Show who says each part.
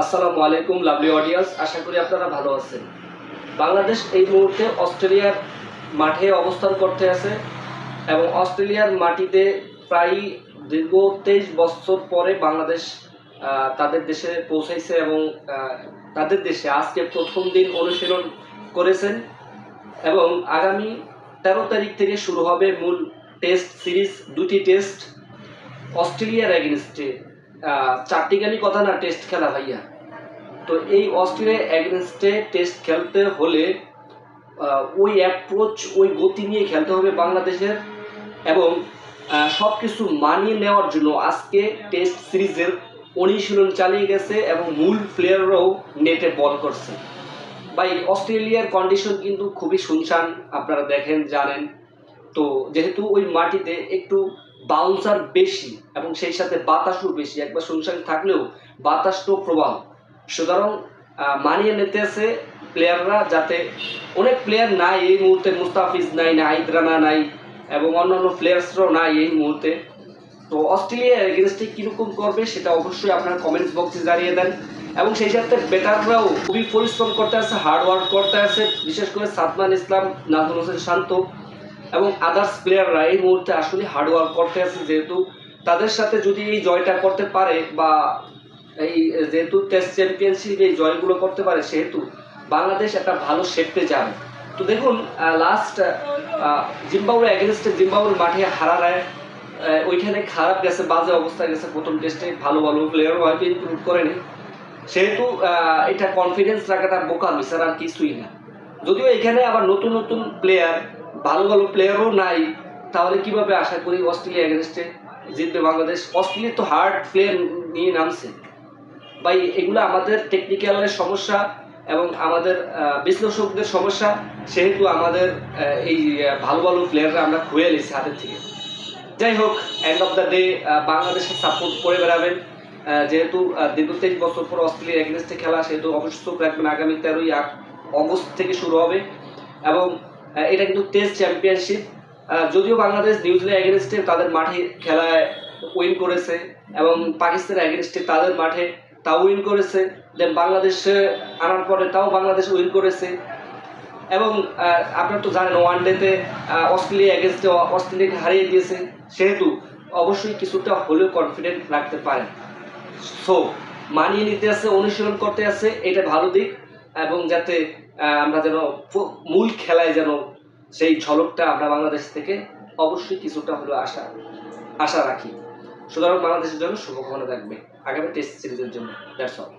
Speaker 1: আসসালামু আলাইকুম lovely audience, আশা করি আপনারা ভালো আছেন। বাংলাদেশ এই মুহূর্তে অস্ট্রেলিয়ার মাঠে অবস্থান করতে আছে এবং অস্ট্রেলিয়ার মাটিতে প্রায় দীর্ঘ 23 বছর পরে বাংলাদেশ তাদের দেশে পৌঁছাইছে এবং তাদের দেশে আজকে প্রথম দিন অনুশীলন করেছেন এবং আগামী 13 তারিখ থেকে শুরু হবে মূল টেস্ট সিরিজ। দুটি টেস্ট অস্ট্রেলিয়ার এগেনস্টে, চারটিখানি কথা না, টেস্ট খেলা ভাইয়া। তো এই অস্ট্রেলিয়ার এগেনস্টে টেস্ট খেলতে হলে ওই অ্যাপ্রোচ, ওই গতি নিয়ে খেলতে হবে বাংলাদেশের এবং সব কিছু মানিয়ে নেওয়ার জন্য আজকে টেস্ট সিরিজের অনুশীলন চালিয়ে গেছে এবং মূল প্লেয়াররাও নেটে বল করছে। ভাই, অস্ট্রেলিয়ার কন্ডিশন কিন্তু খুবই শুনশান, আপনারা দেখেন জানেন। তো যেহেতু ওই মাটিতে একটু বাউন্সার বেশি এবং সেই সাথে বাতাসও বেশি, একবার শুনশান থাকলেও বাতাসটাও প্রবাহ, সুতরাং মানিয়ে নিতে আছে প্লেয়াররা। যাতে অনেক প্লেয়ার নাই এই মুহূর্তে, মুস্তাফিজ নাই, নাহিদ রানা নাই এবং অন্যান্য প্লেয়ার্সরাও নাই এই মুহূর্তে। তো অস্ট্রেলিয়া এগেনস্টে কীরকম করবে সেটা অবশ্যই আপনার কমেন্টস বক্সে জানিয়ে দেন এবং সেই সাথে ব্যাটাররাও খুবই পরিশ্রম করতে আছে, হার্ড ওয়ার্ক করতে আছে, বিশেষ করে সাদমান ইসলাম, নাজমুল হোসেন শান্ত এবং আদার্স প্লেয়াররা এই মুহূর্তে আসলে হার্ড ওয়ার্ক করতে আছে। যেহেতু তাদের সাথে যদি এই জয়টা করতে পারে বা এই যেহেতু টেস্ট চ্যাম্পিয়নশিপ এই জয়গুলো করতে পারে, সেহেতু বাংলাদেশ একটা ভালো শেপে যাবে। তো দেখুন, লাস্ট জিম্বাবুয়ে এগেনস্টে জিম্বাবুয়ের মাঠে হারায়, ওইখানে খারাপ গেছে, বাজে অবস্থা গেছে প্রথম টেস্টে, ভালো ভালো প্লেয়ারও হয়তো ইনক্লুড করেনি, সেহেতু এটা কনফিডেন্স রাখাটা বোকামি ছাড়া আর কিছুই না। যদিও এখানে আবার নতুন নতুন প্লেয়ার, ভালো ভালো প্লেয়ারও নাই, তাহলে কিভাবে আশা করি অস্ট্রেলিয়া এগেনস্টে জিতবে বাংলাদেশ? অস্ট্রেলিয়া তো হার্ড প্লেয়ার নিয়ে নামছে ভাই। এগুলো আমাদের টেকনিক্যালের সমস্যা এবং আমাদের বিশ্লেষকদের সমস্যা, সেহেতু আমাদের এই ভালো ভালো প্লেয়াররা আমরা খুঁয়ে নিয়েছি হাতের থেকে। যাই হোক, এন্ড অফ দ্য ডে বাংলাদেশের সাপোর্ট করে বেড়াবেন। যেহেতু দীর্ঘ 23 বছর পর অস্ট্রেলিয়ার এগেনস্টে খেলা, সেহেতু অবশ্যই চোখ রাখবেন। আগামী 13ই অগস্ট থেকে শুরু হবে এবং এটা কিন্তু টেস্ট চ্যাম্পিয়নশিপ। যদিও বাংলাদেশ নিউজিল্যান্ড এগেনস্টে তাদের মাঠে খেলায় উইন করেছে এবং পাকিস্তানের এগেনস্টে তাদের মাঠে তাও উইন করেছে, দেন বাংলাদেশে আনার পরে তাও বাংলাদেশ উইন করেছে এবং আপনারা তো জানেন ওয়ানডেতে অস্ট্রেলিয়া এগেনস্টে অস্ট্রেলিয়াকে হারিয়ে দিয়েছে, সেহেতু অবশ্যই কিছুটা হলেও কনফিডেন্ট রাখতে পারেন। সো মানিয়ে নিতে আছে, অনুশীলন করতে আছে, এটা ভালো দিক এবং যাতে আমরা যেন মূল খেলায় যেন সেই ঝলকটা আমরা বাংলাদেশ থেকে অবশ্যই কিছুটা হলেও আশা রাখি। সুতরাং বাংলাদেশের জন্য শুভকামনা থাকবে আগামী টেস্ট সিরিজের জন্য। That's all.